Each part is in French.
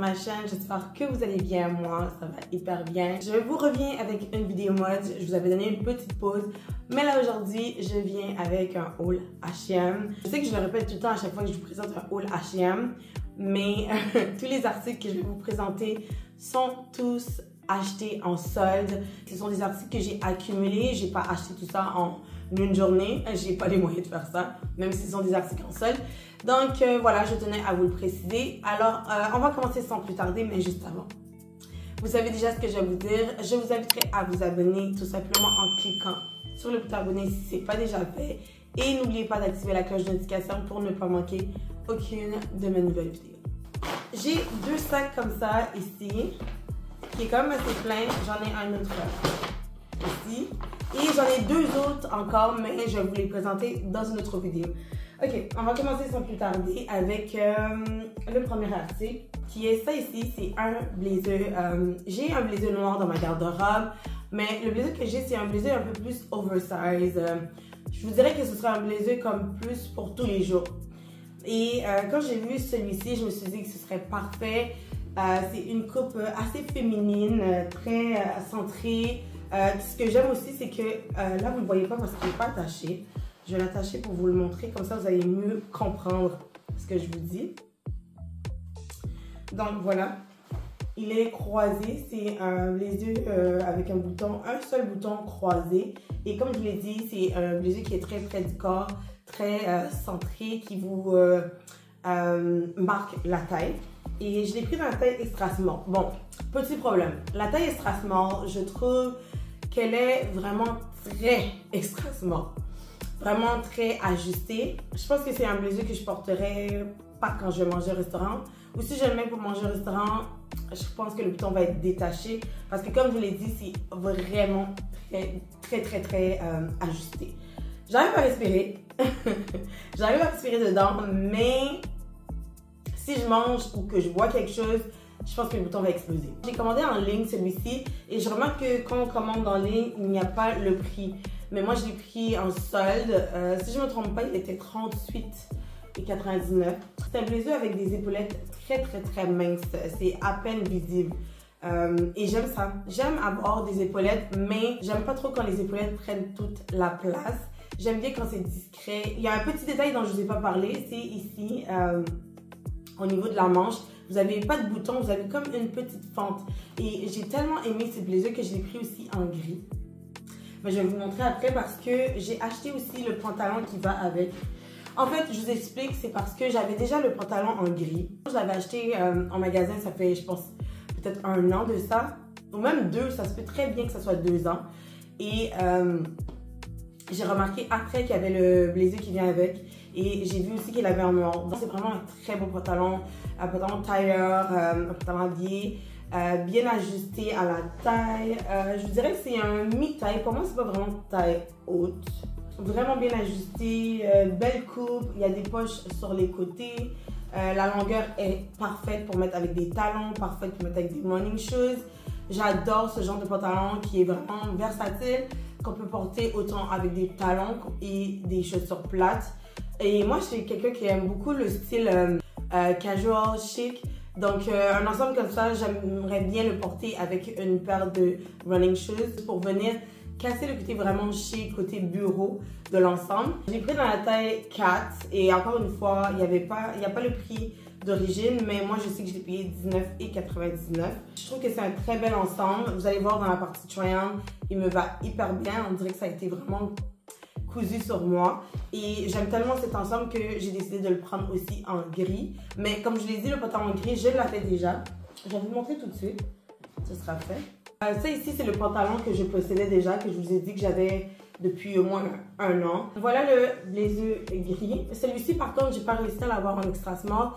ma chaîne, j'espère que vous allez bien, moi ça va hyper bien. Je vous reviens avec une vidéo mode, je vous avais donné une petite pause, mais là aujourd'hui je viens avec un haul H&M. Je sais que je le répète tout le temps à chaque fois que je vous présente un haul H&M, mais tous les articles que je vais vous présenter sont tous achetés en solde. Ce sont des articles que j'ai accumulés, j'ai pas acheté tout ça en une journée, j'ai pas les moyens de faire ça, même si ce sont des articles en solde. Donc voilà, je tenais à vous le préciser. Alors, on va commencer sans plus tarder, mais juste avant. Vous savez déjà ce que je vais vous dire. Je vous inviterai à vous abonner tout simplement en cliquant sur le bouton abonner si ce n'est pas déjà fait. Et n'oubliez pas d'activer la cloche de notification pour ne pas manquer aucune de mes nouvelles vidéos. J'ai deux sacs comme ça ici, qui est quand même assez plein. J'en ai un autre ici. Et j'en ai deux autres encore, mais je vais vous les présenter dans une autre vidéo. Ok, on va commencer sans plus tarder avec le premier article, qui est ça ici, c'est un blazer. J'ai un blazer noir dans ma garde-robe, mais le blazer que j'ai, c'est un blazer un peu plus oversize. Je vous dirais que ce serait un blazer comme plus pour tous les jours. Et quand j'ai vu celui-ci, je me suis dit que ce serait parfait. C'est une coupe assez féminine, très centrée. Ce que j'aime aussi, c'est que là, vous ne le voyez pas parce qu'il n'est pas attaché. Je vais l'attacher pour vous le montrer, comme ça vous allez mieux comprendre ce que je vous dis. Donc voilà, il est croisé, c'est un blazer avec un seul bouton croisé. Et comme je vous l'ai dit, c'est un blazer qui est très près du corps, très centré, qui vous marque la taille. Et je l'ai pris dans la taille extra small. Bon, petit problème, la taille extra small, je trouve qu'elle est vraiment très extra small. Vraiment très ajustée. Je pense que c'est un blazer que je porterai pas quand je vais manger au restaurant. Ou si je le mets pour manger au restaurant, je pense que le bouton va être détaché. Parce que comme je vous l'ai dit, c'est vraiment très ajusté. J'arrive à respirer. J'arrive à respirer dedans, mais si je mange ou que je bois quelque chose, je pense que le bouton va exploser. J'ai commandé en ligne celui-ci et je remarque que quand on commande en ligne, il n'y a pas le prix. Mais moi, je l'ai pris en solde. Si je ne me trompe pas, il était 38,99 $. C'est un blazer avec des épaulettes très minces. C'est à peine visible. Et j'aime ça. J'aime avoir des épaulettes, mais j'aime pas trop quand les épaulettes prennent toute la place. J'aime bien quand c'est discret. Il y a un petit détail dont je ne vous ai pas parlé. C'est ici, au niveau de la manche. Vous n'avez pas de bouton, vous avez comme une petite fente. Et j'ai tellement aimé ce blazer que je l'ai pris aussi en gris. Mais je vais vous montrer après parce que j'ai acheté aussi le pantalon qui va avec. En fait, je vous explique, c'est parce que j'avais déjà le pantalon en gris. Je l'avais acheté en magasin, ça fait, je pense, peut-être 1 an de ça. Ou même 2, ça se peut très bien que ça soit 2 ans. Et j'ai remarqué après qu'il y avait le blazer qui vient avec. Et j'ai vu aussi qu'il avait un noir. Donc c'est vraiment un très beau pantalon. Un pantalon tailleur, un pantalon habillé. Bien ajusté à la taille. Je vous dirais que c'est un mi-taille. Pour moi, c'est pas vraiment taille haute. Vraiment bien ajusté. Belle coupe. Il y a des poches sur les côtés. La longueur est parfaite pour mettre avec des talons. Parfaite pour mettre avec des running shoes. J'adore ce genre de pantalon qui est vraiment versatile. Qu'on peut porter autant avec des talons et des chaussures plates. Et moi, je suis quelqu'un qui aime beaucoup le style casual, chic. Donc, un ensemble comme ça, j'aimerais bien le porter avec une paire de running shoes pour venir casser le côté vraiment chic, côté bureau de l'ensemble. J'ai pris dans la taille 4 et encore une fois, il n'y a pas le prix d'origine, mais moi, je sais que je l'ai payé 19,99 $. Je trouve que c'est un très bel ensemble. Vous allez voir dans la partie triangle, il me va hyper bien. On dirait que ça a été vraiment cousu sur moi et j'aime tellement cet ensemble que j'ai décidé de le prendre aussi en gris. Mais comme je l'ai dit, le pantalon gris, je l'avais déjà. Je vais vous montrer tout de suite. Ce sera fait. Ça ici, c'est le pantalon que je possédais déjà, que je vous ai dit que j'avais depuis au moins 1 an. Voilà le blazer gris. Celui-ci, par contre, j'ai pas réussi à l'avoir en extra small.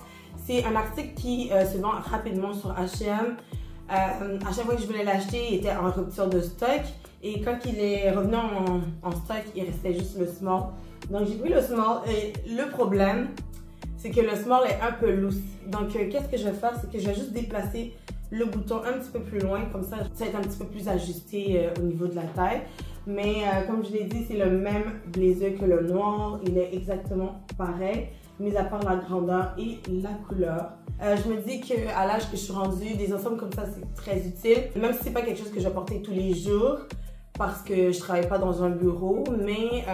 C'est un article qui se vend rapidement sur H&M. À chaque fois que je voulais l'acheter, il était en rupture de stock. Et quand il est revenu en stock, il restait juste le small. Donc j'ai pris le small. Et le problème, c'est que le small est un peu loose. Donc qu'est-ce que je vais faire, c'est que je vais juste déplacer le bouton un petit peu plus loin. Comme ça va être un petit peu plus ajusté au niveau de la taille. Mais comme je l'ai dit, c'est le même blazer que le noir. Il est exactement pareil. mis à part la grandeur et la couleur. Je me dis qu'à l'âge que je suis rendue, des ensembles comme ça, c'est très utile. Même si c'est pas quelque chose que je vais porter tous les jours, parce que je travaille pas dans un bureau, mais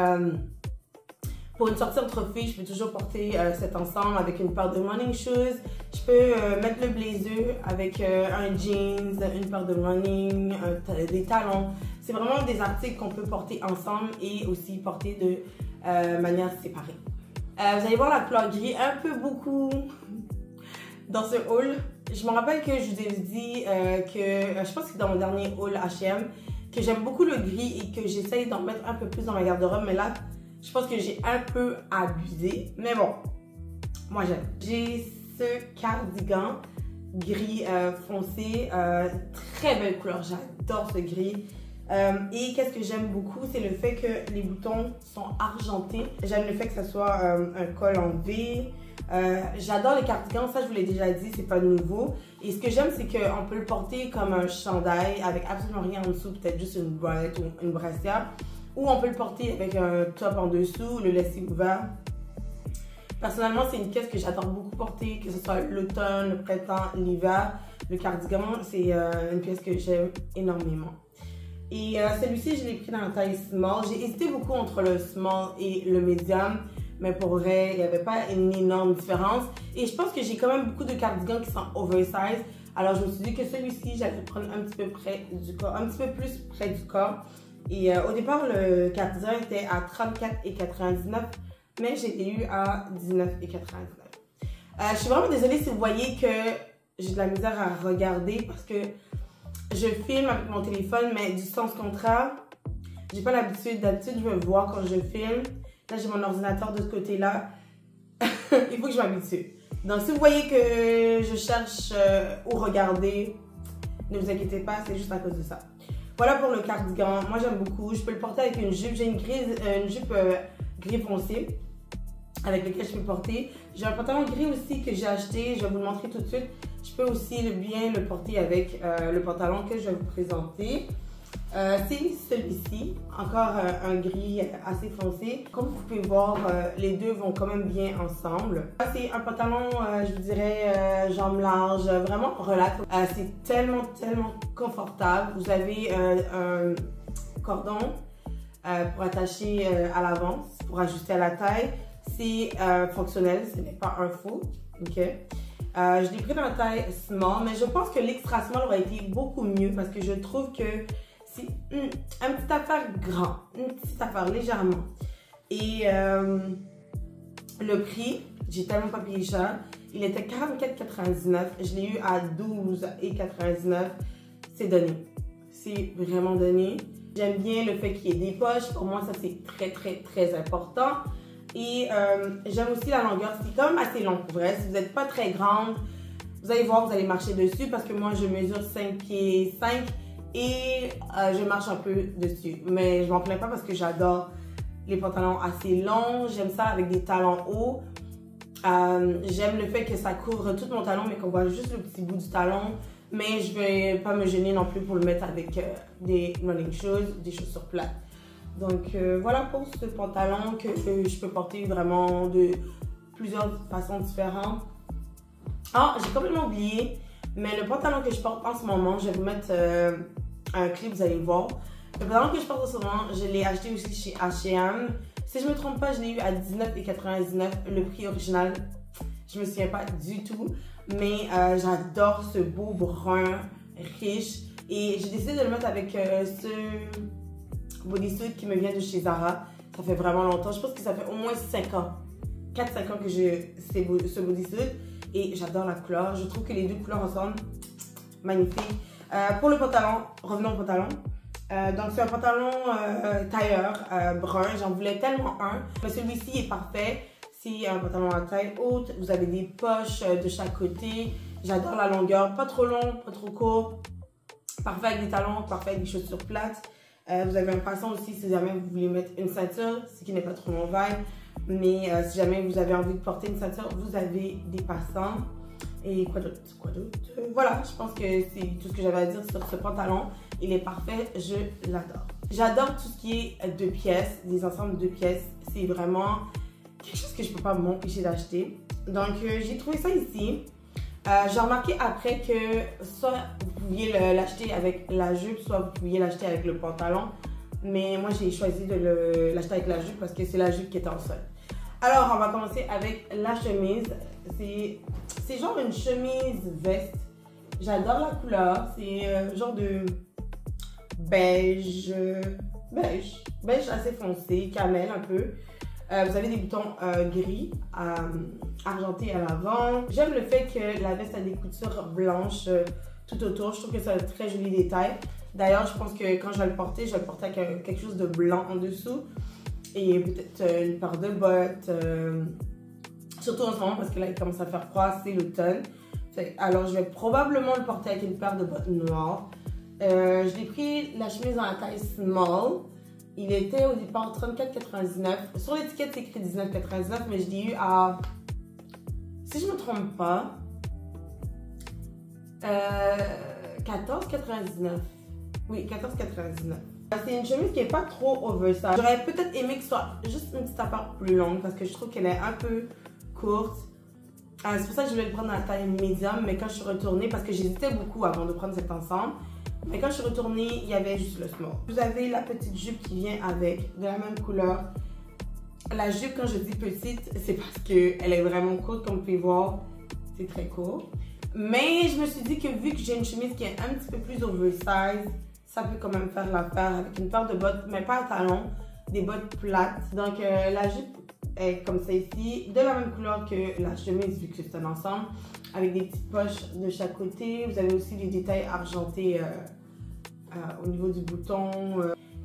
pour une sortie entre filles, je peux toujours porter cet ensemble avec une paire de running shoes. Je peux mettre le blazer avec un jeans, une paire de running, des talons. C'est vraiment des articles qu'on peut porter ensemble et aussi porter de manière séparée. Vous allez voir la couleur gris un peu beaucoup dans ce haul. Je me rappelle que je vous ai dit que, je pense que dans mon dernier haul H&M, que j'aime beaucoup le gris et que j'essaye d'en mettre un peu plus dans ma garde-robe, mais là, je pense que j'ai un peu abusé. Mais bon, moi j'aime. J'ai ce cardigan gris foncé, très belle couleur, j'adore ce gris. Et qu'est-ce que j'aime beaucoup, c'est le fait que les boutons sont argentés. J'aime le fait que ça soit un col en V. J'adore les cardigans, ça je vous l'ai déjà dit, c'est pas nouveau. Et ce que j'aime, c'est qu'on peut le porter comme un chandail avec absolument rien en dessous, peut-être juste une boîte ou une brassière. Ou on peut le porter avec un top en dessous, le laisser ouvert. Personnellement, c'est une pièce que j'adore beaucoup porter, que ce soit l'automne, le printemps, l'hiver. Le cardigan, c'est une pièce que j'aime énormément. Et celui-ci, je l'ai pris dans la taille small. J'ai hésité beaucoup entre le small et le medium, mais pour vrai, il n'y avait pas une énorme différence. Et je pense que j'ai quand même beaucoup de cardigans qui sont oversize. Alors je me suis dit que celui-ci, j'allais le prendre un petit peu près du corps, un petit peu plus près du corps. Et au départ, le cardigan était à 34,99 $, mais j'ai été eu à 19,99 $. Je suis vraiment désolée si vous voyez que j'ai de la misère à regarder parce que je filme avec mon téléphone, mais du sens contraire. J'ai pas l'habitude. D'habitude, je veux voir quand je filme. Là, j'ai mon ordinateur de ce côté-là. Il faut que je m'habitue. Donc, si vous voyez que je cherche où regarder, ne vous inquiétez pas, c'est juste à cause de ça. Voilà pour le cardigan. Moi, j'aime beaucoup. Je peux le porter avec une jupe. J'ai une jupe gris foncé avec lequel je peux porter. J'ai un pantalon gris aussi que j'ai acheté. Je vais vous le montrer tout de suite. Je peux aussi bien le porter avec le pantalon que je vais vous présenter. C'est celui-ci, encore un gris assez foncé. Comme vous pouvez voir, les deux vont quand même bien ensemble. C'est un pantalon, je vous dirais, jambes larges, vraiment relax. C'est tellement confortable. Vous avez un cordon pour attacher à l'avant, pour ajuster à la taille. C'est fonctionnel, ce n'est pas un faux. Okay. Je l'ai pris dans la taille small, mais je pense que l'extra small aurait été beaucoup mieux parce que je trouve que c'est une petite affaire grand, une petite affaire légèrement. Et le prix, j'ai tellement pas payé cher, il était 44,99 $. Je l'ai eu à 12,99 $. C'est donné. C'est vraiment donné. J'aime bien le fait qu'il y ait des poches. Pour moi, ça c'est très important. Et j'aime aussi la longueur, c'est quand même assez long pour vrai. Si vous n'êtes pas très grande, vous allez voir, vous allez marcher dessus parce que moi je mesure 5 pieds 5 et je marche un peu dessus. Mais je m'en plains pas parce que j'adore les pantalons assez longs, j'aime ça avec des talons hauts. J'aime le fait que ça couvre tout mon talon mais qu'on voit juste le petit bout du talon. Mais je vais pas me gêner non plus pour le mettre avec des running shoes, des chaussures plates. Donc voilà pour ce pantalon que je peux porter vraiment de plusieurs façons différentes. Ah, j'ai complètement oublié, mais le pantalon que je porte en ce moment, je vais vous mettre un clip, vous allez voir. Le pantalon que je porte en ce moment, je l'ai acheté aussi chez H&M. Si je me trompe pas, je l'ai eu à 19,99 $. Le prix original, je me souviens pas du tout. Mais j'adore ce beau brun riche. Et j'ai décidé de le mettre avec ce bodysuit qui me vient de chez Zara. Ça fait vraiment longtemps. Je pense que ça fait au moins 5 ans. 4-5 ans que j'ai ce bodysuit. Et j'adore la couleur. Je trouve que les deux couleurs ensemble, magnifique. Pour le pantalon, revenons au pantalon. Donc c'est un pantalon tailleur brun. J'en voulais tellement un. Mais celui-ci est parfait. C'est un pantalon à taille haute. Vous avez des poches de chaque côté. J'adore la longueur. Pas trop long, pas trop court. Parfait avec des talons, parfait avec des chaussures plates. Vous avez un passant aussi si jamais vous voulez mettre une ceinture, ce qui n'est pas trop mon vibe. Mais si jamais vous avez envie de porter une ceinture, vous avez des passants. Et quoi d'autre? Voilà, je pense que c'est tout ce que j'avais à dire sur ce pantalon. Il est parfait, je l'adore. J'adore tout ce qui est 2 pièces, des ensembles de 2 pièces. C'est vraiment quelque chose que je peux pas m'empêcher d'acheter. Donc j'ai trouvé ça ici. J'ai remarqué après que soit vous pouviez l'acheter avec la jupe, soit vous pouviez l'acheter avec le pantalon. Mais moi j'ai choisi de l'acheter avec la jupe parce que c'est la jupe qui est en solde. Alors on va commencer avec la chemise. C'est genre une chemise veste. J'adore la couleur. C'est genre de beige assez foncé, camel un peu. Vous avez des boutons gris, argentés à l'avant. J'aime le fait que la veste a des coutures blanches tout autour. Je trouve que c'est un très joli détail. D'ailleurs, je pense que quand je vais le porter avec quelque chose de blanc en dessous. Et peut-être une paire de bottes. Surtout en ce moment parce que là, il commence à faire froid, c'est l'automne. Alors, je vais probablement le porter avec une paire de bottes noires. Je l'ai pris la chemise dans la taille small. Il était au départ 34,99. Sur l'étiquette, c'est écrit 19,99, mais je l'ai eu à, si je ne me trompe pas, 14,99. Oui, 14,99. C'est une chemise qui n'est pas trop oversize. J'aurais peut-être aimé que ce soit juste une petite affaire plus longue parce que je trouve qu'elle est un peu courte. C'est pour ça que je voulais le prendre dans la taille médium, mais quand je suis retournée, parce que j'hésitais beaucoup avant de prendre cet ensemble, mais quand je suis retournée, il y avait juste le small. Vous avez la petite jupe qui vient avec, de la même couleur. La jupe, quand je dis petite, c'est parce qu'elle est vraiment courte, comme vous pouvez voir. C'est très court. Mais je me suis dit que vu que j'ai une chemise qui est un petit peu plus oversize, ça peut quand même faire l'affaire avec une paire de bottes, mais pas à talons, des bottes plates. Donc la jupe est comme ça ici, de la même couleur que la chemise, vu que c'est un ensemble, avec des petites poches de chaque côté. Vous avez aussi des détails argentés au niveau du bouton.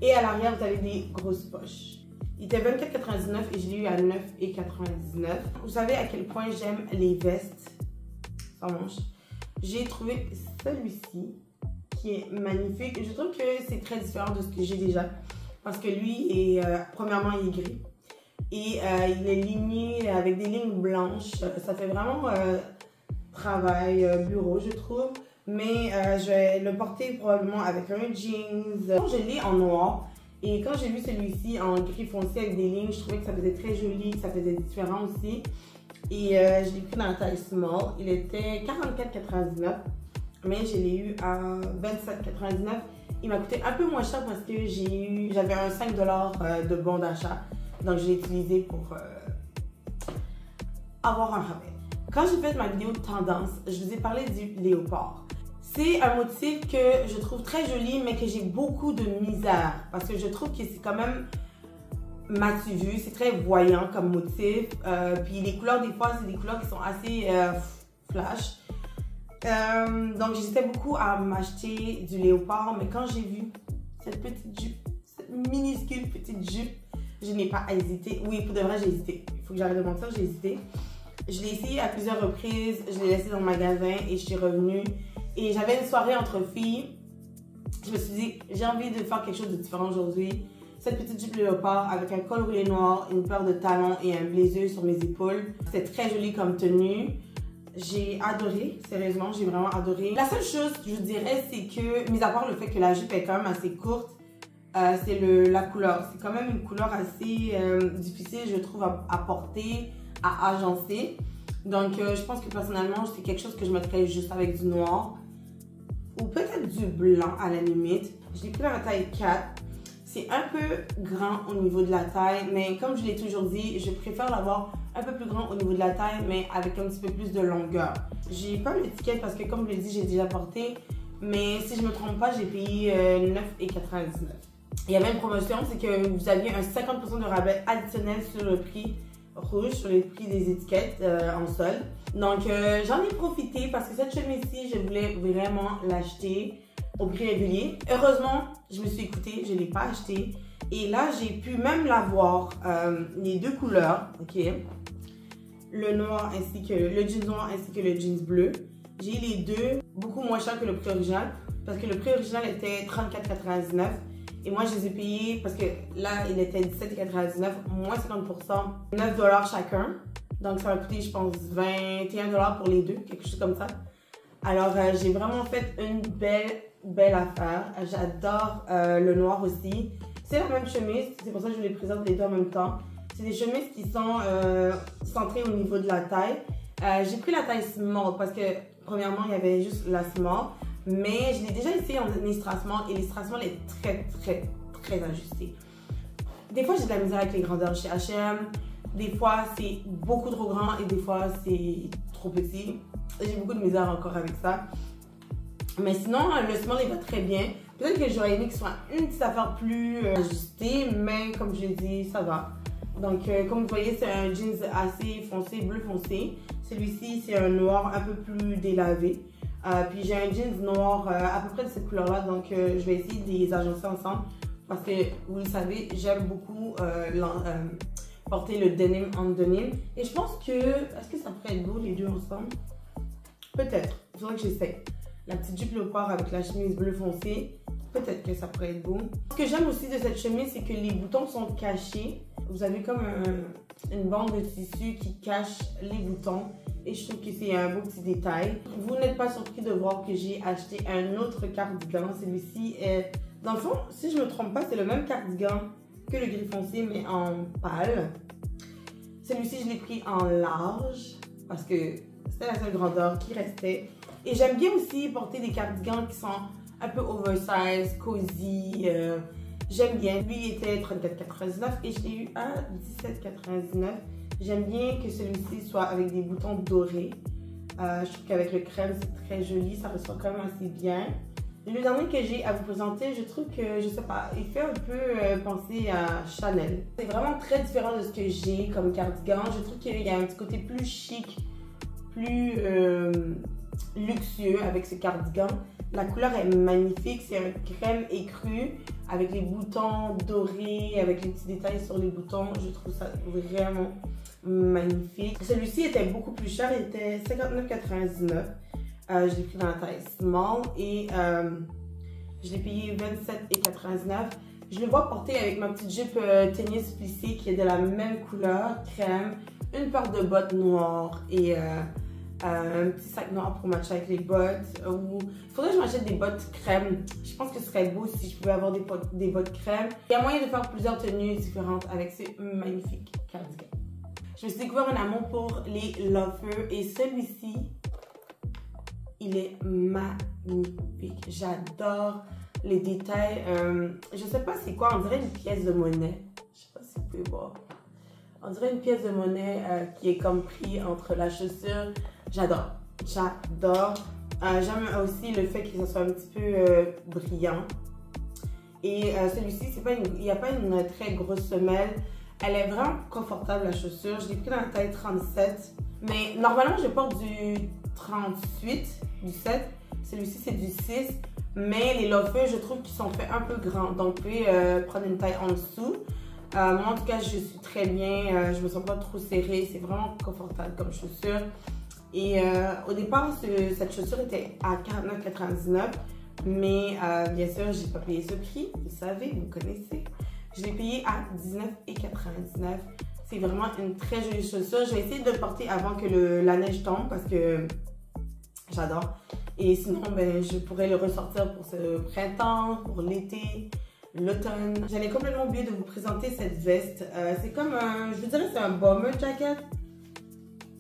Et à l'arrière, vous avez des grosses poches. Il était 24,99 et je l'ai eu à 9,99. Vous savez à quel point j'aime les vestes sans manches. J'ai trouvé celui-ci qui est magnifique. Je trouve que c'est très différent de ce que j'ai déjà. Parce que lui, premièrement, il est gris. Et il est ligné avec des lignes blanches. Ça fait vraiment travail bureau, je trouve. Mais je vais le porter probablement avec un jeans. Je l'ai en noir. Et quand j'ai vu celui-ci en gris foncé avec des lignes, je trouvais que ça faisait très joli, ça faisait différent aussi. Et je l'ai pris dans la taille small. Il était 44,99. Mais je l'ai eu à 27,99. Il m'a coûté un peu moins cher parce que j'avais un 5 $ de bon d'achat. Donc, je l'ai utilisé pour avoir un rabais. Quand j'ai fait ma vidéo de tendance, je vous ai parlé du léopard. C'est un motif que je trouve très joli, mais que j'ai beaucoup de misère. Parce que je trouve que c'est quand même matu vu, c'est très voyant comme motif. Puis les couleurs, des fois, c'est des couleurs qui sont assez flash. Donc, j'hésitais beaucoup à m'acheter du léopard, mais quand j'ai vu cette petite jupe, cette minuscule petite jupe, je n'ai pas hésité. Oui, pour de vrai, j'ai hésité. Il faut que j'arrête de mentir, j'ai hésité. Je l'ai essayé à plusieurs reprises. Je l'ai laissé dans le magasin et je suis revenue. Et j'avais une soirée entre filles. Je me suis dit, j'ai envie de faire quelque chose de différent aujourd'hui. Cette petite jupe léopard avec un col roulé noir, une paire de talons et un blazer sur mes épaules. C'était très joli comme tenue. J'ai adoré, sérieusement, j'ai vraiment adoré. La seule chose, je vous dirais, c'est que, mis à part le fait que la jupe est quand même assez courte, c'est la couleur. C'est quand même une couleur assez difficile, je trouve, à porter, à agencer. Donc, je pense que personnellement, c'est quelque chose que je mettrais juste avec du noir. Ou peut-être du blanc, à la limite. Je l'ai pris dans la taille 4. C'est un peu grand au niveau de la taille, mais comme je l'ai toujours dit, je préfère l'avoir un peu plus grand au niveau de la taille, mais avec un petit peu plus de longueur. J'ai pas l'étiquette parce que, comme je l'ai dit, j'ai déjà porté. Mais si je me trompe pas, j'ai payé 9,99. Il y avait une promotion, c'est que vous aviez un 50% de rabais additionnel sur le prix rouge, sur les prix des étiquettes en solde. Donc j'en ai profité parce que cette chemise-ci, je voulais vraiment l'acheter au prix régulier. Heureusement, je me suis écoutée, je ne l'ai pas acheté. Et là, j'ai pu même l'avoir, les deux couleurs, ok? Le noir ainsi que le jeans noir ainsi que le jeans bleu. J'ai les deux, beaucoup moins cher que le prix original parce que le prix original était 34,99. Et moi, je les ai payés parce que là, il était 17,99, moins 50%, 9 $ chacun. Donc, ça m'a coûté, je pense, 21 $ pour les deux, quelque chose comme ça. Alors, j'ai vraiment fait une belle affaire. J'adore le noir aussi. C'est la même chemise, c'est pour ça que je vous les présente les deux en même temps. C'est des chemises qui sont centrées au niveau de la taille. J'ai pris la taille small parce que, premièrement, il y avait juste la small. Mais je l'ai déjà essayé en extra small et l'extra small est très ajusté. Des fois, j'ai de la misère avec les grandeurs chez H&M. Des fois, c'est beaucoup trop grand et des fois, c'est trop petit. J'ai beaucoup de misère encore avec ça. Mais sinon, le small, il va très bien. Peut-être que j'aurais aimé qu'il soit une petite affaire plus ajustée, mais comme je l'ai dit, ça va. Donc, comme vous voyez, c'est un jeans assez foncé, bleu foncé. Celui-ci, c'est un noir un peu plus délavé. Puis j'ai un jeans noir à peu près de cette couleur-là, donc je vais essayer de les agencer ensemble. Parce que, vous le savez, j'aime beaucoup porter le denim en denim. Et je pense que, est-ce que ça pourrait être beau les deux ensemble? Peut-être, il faudrait que j'essaie. La petite jupe léopard avec la chemise bleu foncé, peut-être que ça pourrait être beau. Ce que j'aime aussi de cette chemise, c'est que les boutons sont cachés. Vous avez comme une bande de tissu qui cache les boutons. Et je trouve que c'est un beau petit détail. Vous n'êtes pas surpris de voir que j'ai acheté un autre cardigan. Celui-ci est... Dans le fond, si je ne me trompe pas, c'est le même cardigan que le gris foncé, mais en pâle. Celui-ci, je l'ai pris en large parce que c'était la seule grandeur qui restait. Et j'aime bien aussi porter des cardigans qui sont un peu oversize, cozy. J'aime bien. Lui, il était 34,99 et je l'ai eu à 17,99. J'aime bien que celui-ci soit avec des boutons dorés. Je trouve qu'avec le crème, c'est très joli. Ça ressort quand même assez bien. Le dernier que j'ai à vous présenter, je trouve que, je sais pas, il fait un peu penser à Chanel. C'est vraiment très différent de ce que j'ai comme cardigan. Je trouve qu'il y a un petit côté plus chic, plus luxueux avec ce cardigan. La couleur est magnifique, c'est un crème écru avec les boutons dorés, avec les petits détails sur les boutons. Je trouve ça vraiment magnifique. Celui-ci était beaucoup plus cher, il était 59,99. Je l'ai pris dans la taille small et je l'ai payé 27,99. Je le vois porter avec ma petite jupe tennis plissée qui est de la même couleur, crème, une paire de bottes noires et un petit sac noir pour matcher avec les bottes. Il faudrait que je m'achète des bottes crème. Je pense que ce serait beau si je pouvais avoir des bottes crème. Il y a moyen de faire plusieurs tenues différentes avec ces magnifiques cardigans. Je me suis découvert un amour pour les loafers et celui-ci, il est magnifique. J'adore les détails. Je sais pas c'est quoi, on dirait une pièce de monnaie. Je sais pas si vous pouvez voir. On dirait une pièce de monnaie qui est comme pris entre la chaussure. J'adore. J'adore. J'aime aussi le fait que ça soit un petit peu brillant. Et celui-ci, il n'y a pas une très grosse semelle. Elle est vraiment confortable, la chaussure. Je l'ai pris dans la taille 37. Mais normalement, je porte du 38, du 7. Celui-ci, c'est du 6. Mais les loafers, je trouve qu'ils sont faits un peu grands. Donc, vous pouvez prendre une taille en dessous. Moi, en tout cas, je suis très bien. Je me sens pas trop serrée. C'est vraiment confortable comme chaussure. Et au départ, cette chaussure était à 49,99. Mais bien sûr, j'ai pas payé ce prix. Vous savez, vous connaissez. Je l'ai payé à 19,99. C'est vraiment une très jolie chaussure. Je vais essayer de le porter avant que la neige tombe parce que j'adore. Et sinon, ben, je pourrais le ressortir pour ce printemps, pour l'été, l'automne. J'allais complètement oublier de vous présenter cette veste. C'est comme un, je vous dirais c'est un bomber jacket.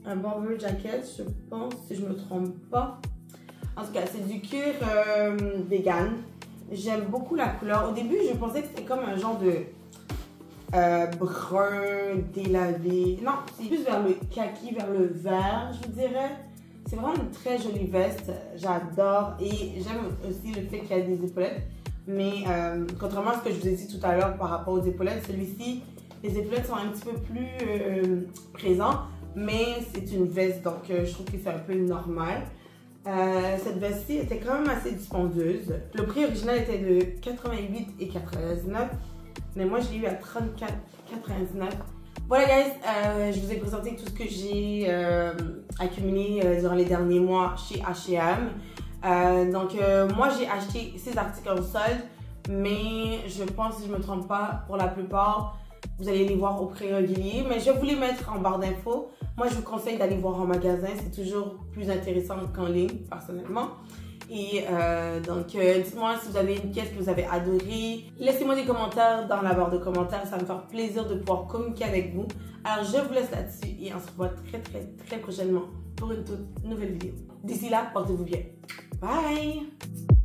Un bomber jacket, je pense, si je ne me trompe pas. En tout cas, c'est du cuir vegan. J'aime beaucoup la couleur. Au début, je pensais que c'était comme un genre de brun délavé. Non, c'est plus vers le kaki, vers le vert, je vous dirais. C'est vraiment une très jolie veste. J'adore. Et j'aime aussi le fait qu'il y a des épaulettes. Mais contrairement à ce que je vous ai dit tout à l'heure par rapport aux épaulettes, celui-ci, les épaulettes sont un petit peu plus présentes. Mais c'est une veste, donc je trouve que c'est un peu normal. Cette veste-ci était quand même assez dispendieuse. Le prix original était de 88,99 $, mais moi je l'ai eu à 34,99 $. Voilà guys, je vous ai présenté tout ce que j'ai accumulé durant les derniers mois chez H&M. Moi j'ai acheté ces articles en solde, mais je pense, si je ne me trompe pas, pour la plupart, vous allez les voir au prix régulier, mais je vais vous les mettre en barre d'infos. Moi, je vous conseille d'aller voir en magasin. C'est toujours plus intéressant qu'en ligne, personnellement. Et donc, dites-moi si vous avez une pièce que vous avez adorée. Laissez-moi des commentaires dans la barre de commentaires. Ça me fait plaisir de pouvoir communiquer avec vous. Alors, je vous laisse là-dessus et on se revoit très prochainement pour une toute nouvelle vidéo. D'ici là, portez-vous bien. Bye!